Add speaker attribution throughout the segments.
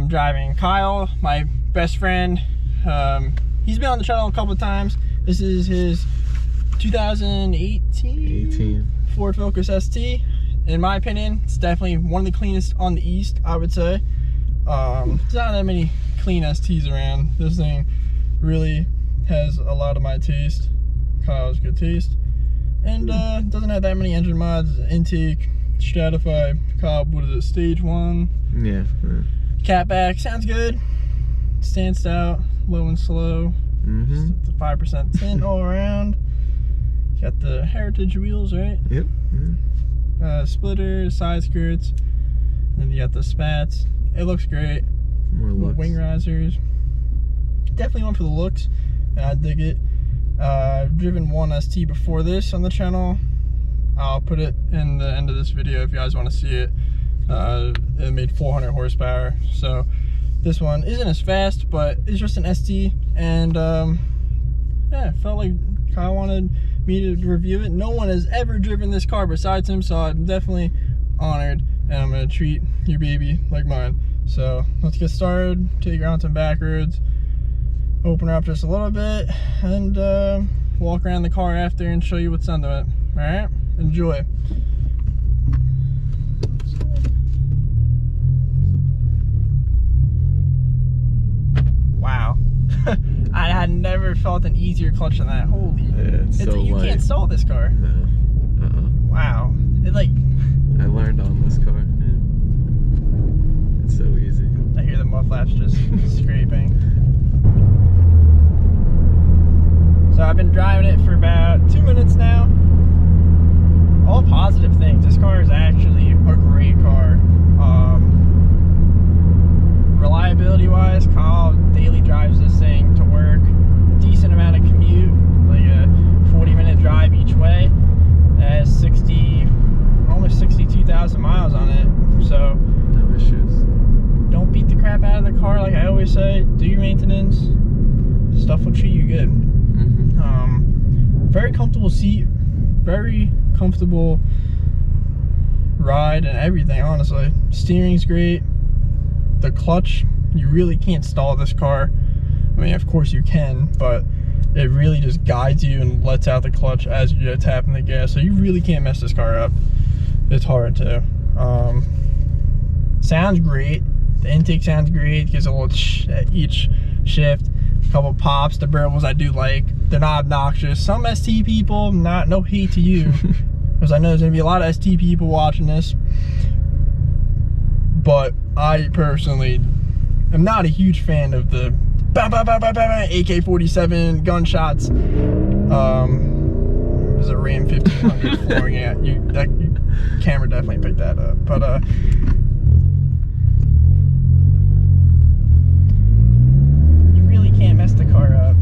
Speaker 1: Driving Kyle, my best friend. He's been on the channel a couple of times. This is his 2018 Ford Focus ST. In my opinion, it's definitely one of the cleanest on the East, I would say. There's not that many clean STs around. This thing really has a lot of my taste. Kyle's good taste. And doesn't have that many engine mods. Intake, Stratify, Kyle, what is it, stage 1?
Speaker 2: Yeah.
Speaker 1: Catback, sounds good. Stands out, low and slow. Just the 5% tint all around. Got the heritage wheels, right?
Speaker 2: Yep.
Speaker 1: Splitters, side skirts. Then you got the spats. It looks great.
Speaker 2: More looks.
Speaker 1: Wing risers. Definitely one for the looks, and I dig it. I've driven one ST before this on the channel. I'll put it in the end of this video if you guys want to see it. It made 400 horsepower, so this one isn't as fast, but it's just an ST. And yeah, felt like Kyle wanted me to review it. No one has ever driven this car besides him, so I'm definitely honored, and I'm gonna treat your baby like mine. So let's get started. Take her on some back roads, open her up just a little bit, and walk around the car after and show you what's under it. All right, enjoy. Wow. I had never felt an easier clutch than that. Holy.
Speaker 2: Yeah,
Speaker 1: You can't stall this car.
Speaker 2: No.
Speaker 1: Wow. It like.
Speaker 2: I learned on this car. Yeah. It's so easy.
Speaker 1: I hear the mud flaps just scraping. So I've been driving it for about 2 minutes now. All positive things. This car is actually a great car. Reliability wise, Kyle daily drives this thing to work. Decent amount of commute, like a 40-minute drive each way. It has almost 62,000 miles on it. So
Speaker 2: No issues.
Speaker 1: don't beat the crap out of the car, like I always say. Do your maintenance. Stuff will treat you good. Very comfortable seat, very comfortable ride and everything, honestly. Steering's great. The clutch, you really can't stall this car. I mean, of course you can, but it really just guides you and lets out the clutch as you're tapping the gas, so you really can't mess this car up. It's hard to. Sounds great. The intake sounds great. Gives a little at each shift. A couple pops. The burbles I do like. They're not obnoxious. Some ST people, no hate to you, because I know there's gonna be a lot of ST people watching this. But I personally am not a huge fan of the AK-47 gunshots. There's a Ram 1500 flooring at you. That camera definitely picked that up. But you really can't mess the car up.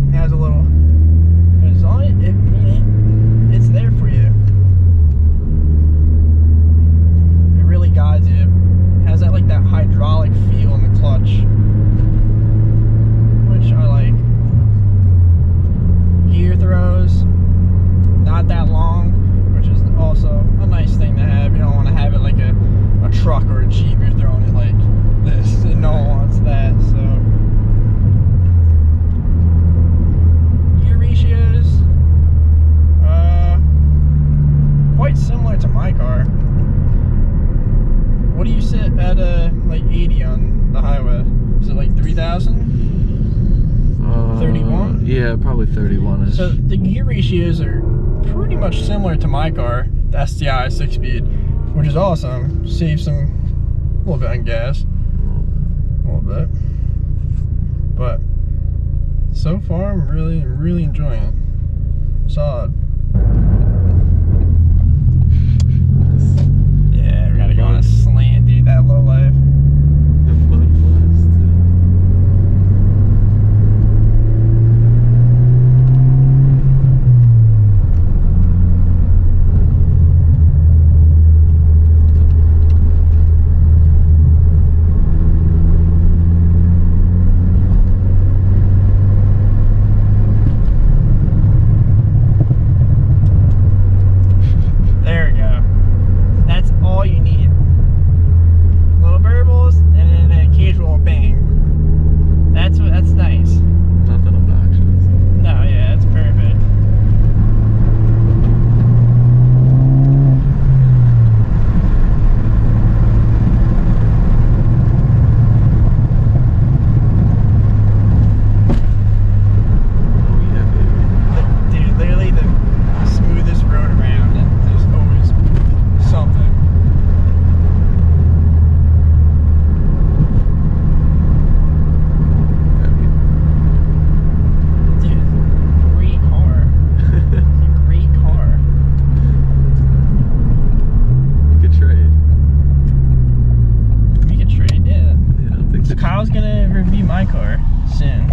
Speaker 1: It has a little. It's on it. It's there for you. It really guides you. It has that that hydraulic feel in the clutch, which I like. Gear throws, not that long, which is also a nice thing to have. You don't want to have it like a truck or a Jeep. You're throwing it like this, and no one wants that. So gear ratios, quite similar to my car. What do you sit at like 80 on the highway? Is it like 3,000? 31?
Speaker 2: Yeah, probably 31-ish.
Speaker 1: So the gear ratios are pretty much similar to my car, the STI 6-speed, which is awesome. Saves a little bit on gas. A little bit. But so far I'm really enjoying it. Solid. Yeah, we gotta go on a slant, dude, that low life.
Speaker 2: The mud flaps too.
Speaker 1: Kyle's gonna review my car soon.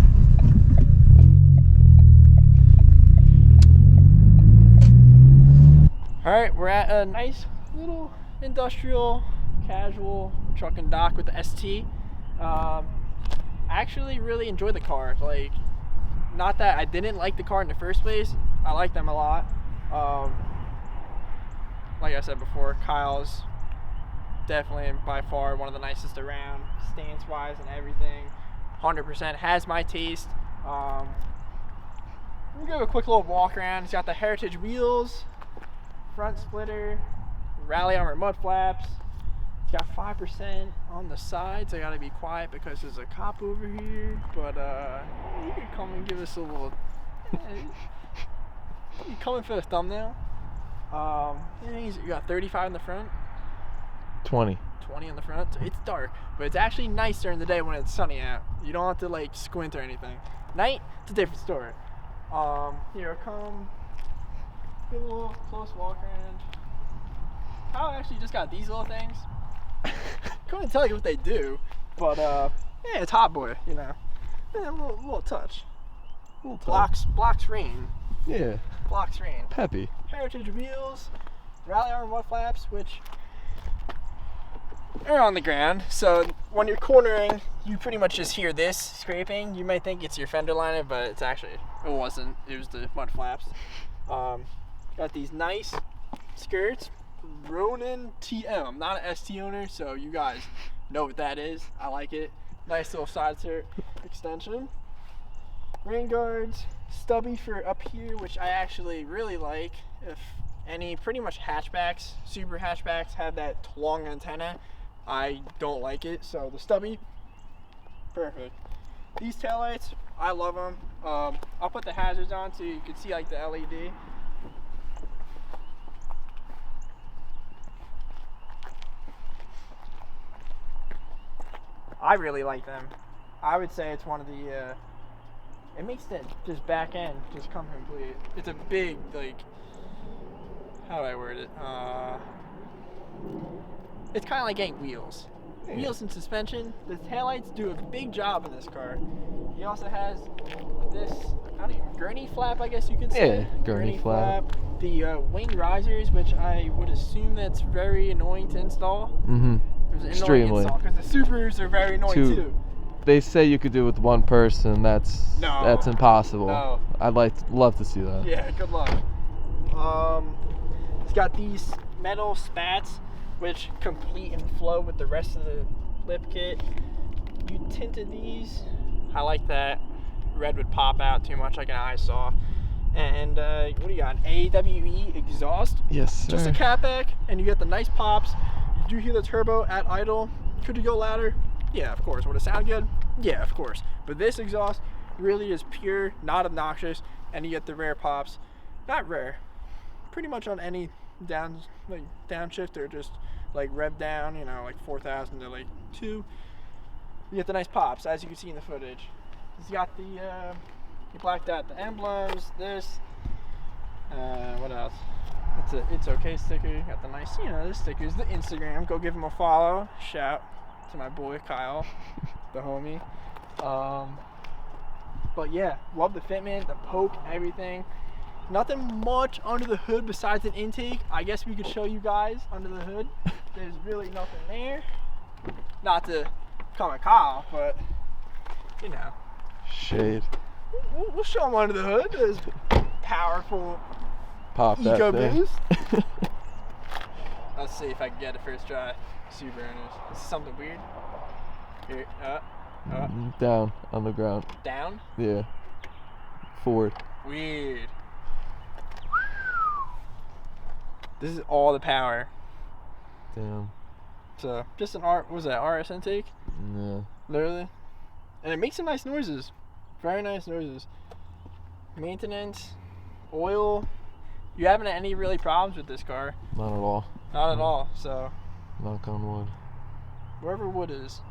Speaker 1: Alright, we're at a nice little industrial, casual truck and dock with the ST. I actually really enjoy the car. Like, not that I didn't like the car in the first place. I like them a lot. Like I said before, Kyle's definitely and by far one of the nicest around, stance wise and everything. 100% has my taste. We'll give a quick little walk around. He's got the Heritage wheels, front splitter, rally armor mud flaps. It's got 5% on the sides. I gotta be quiet because there's a cop over here. But you could come and give us a little. You coming for the thumbnail? You got 35 in the front.
Speaker 2: 20
Speaker 1: in the front. It's dark, but it's actually nice during the day when it's sunny out. You don't have to like squint or anything. Night, it's a different story. Here I come. Give a little close walk around. Kyle actually just got these little things. Couldn't tell you what they do, but yeah, it's Hot Boy, you know. Yeah, a little touch. Blocks rain.
Speaker 2: Yeah.
Speaker 1: Blocks rain.
Speaker 2: Peppy.
Speaker 1: Heritage wheels, rally armor mud flaps, which are on the ground. So when you're cornering, you pretty much just hear this scraping. You might think it's your fender liner, but it wasn't. It was the mud flaps. Got these nice skirts. Ronin TM. I'm not an ST owner, so you guys know what that is. I like it. Nice little side skirt extension. Rain guards, stubby for up here, which I actually really like. If any, pretty much hatchbacks, super hatchbacks have that long antenna, I don't like it. So the stubby, perfect. These taillights, I love them. I'll put the hazards on so you can see like the LED. I really like them. I would say it's one of the, it makes that just back end just come complete. It's a big, like, how do I word it? It's kind of like getting wheels. Yeah. Wheels and suspension. The taillights do a big job in this car. He also has this, gurney flap, I guess you could say.
Speaker 2: Yeah, gurney flap.
Speaker 1: The wing risers, which I would assume that's very annoying to install.
Speaker 2: Mm-hmm. Extremely.
Speaker 1: Because the Supers are very annoying too.
Speaker 2: They say you could do it with one person. That's impossible.
Speaker 1: No.
Speaker 2: I'd love to see that.
Speaker 1: Yeah, good luck. It's got these metal spats, which complete and flow with the rest of the lip kit. You tinted these. I like that. Red would pop out too much like an eyesore. And what do you got? An AWE exhaust.
Speaker 2: Yes, sir.
Speaker 1: Just a catback, and you get the nice pops. You do hear the turbo at idle. Could you go louder? Yeah, of course. Would it sound good? Yeah, of course. But this exhaust really is pure, not obnoxious, and you get the rare pops. Not rare. Pretty much on any downshift or just like rev down, you know, like 4,000 to like 2. You get the nice pops, as you can see in the footage. It's got the, you blacked out the emblems, this, what else? It's okay sticker. You got the nice, you know, the stickers, the Instagram. Go give him a follow. Shout to my boy Kyle, the homie. But yeah, love the fitment, the poke, everything. Nothing much under the hood besides an intake. I guess we could show you guys under the hood. There's really nothing there. Not to call it Kyle, but you know.
Speaker 2: Shade.
Speaker 1: We'll show them under the hood. There's powerful.
Speaker 2: Pop that
Speaker 1: Eco
Speaker 2: thing.
Speaker 1: boost. Let's see if I can get it first try. Super earners. Is this something weird? Here,
Speaker 2: down on the ground.
Speaker 1: Down?
Speaker 2: Yeah. Forward.
Speaker 1: Weird. This is all the power.
Speaker 2: Damn.
Speaker 1: So just an what was that, RS intake?
Speaker 2: Yeah.
Speaker 1: Literally. And it makes some nice noises. Very nice noises. Maintenance, oil. You haven't had any really problems with this car?
Speaker 2: Not at all.
Speaker 1: Not at all. So
Speaker 2: knock on wood.
Speaker 1: Wherever wood is,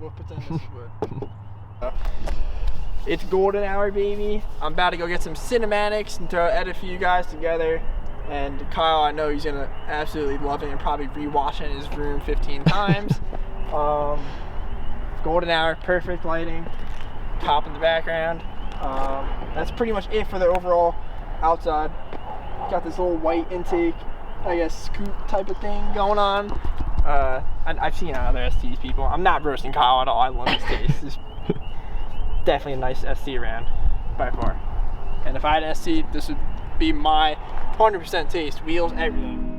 Speaker 1: we'll pretend this is wood. It's golden hour, baby. I'm about to go get some cinematics and throw an edit for you guys together. And Kyle, I know he's gonna absolutely love it and probably rewatch it in his room 15 times. golden hour, perfect lighting, pop in the background. That's pretty much it for the overall outside. Got this little white intake, I guess, scoop type of thing going on. I've seen other STs people. I'm not roasting Kyle at all. I love his taste. It's definitely a nice ST around by far. And if I had an ST, this would be my 100% taste. Wheels, everything.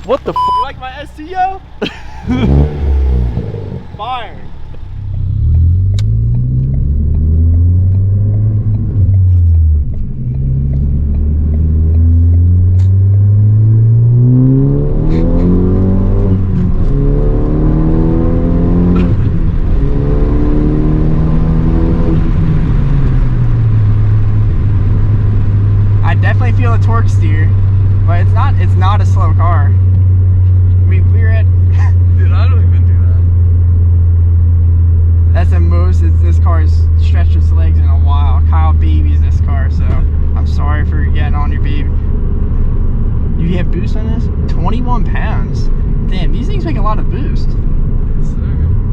Speaker 2: What the f?
Speaker 1: You like my STO? Fire. I definitely feel a torque steer, but it's not a slow car. We're at
Speaker 2: Dude, I don't even do that.
Speaker 1: that's the most this car's stretched its legs in a while. Kyle babies this car, so I'm sorry for getting on your baby. You have boost on this? 21 pounds. Damn, these things make a lot of boost.
Speaker 2: Yes, sir.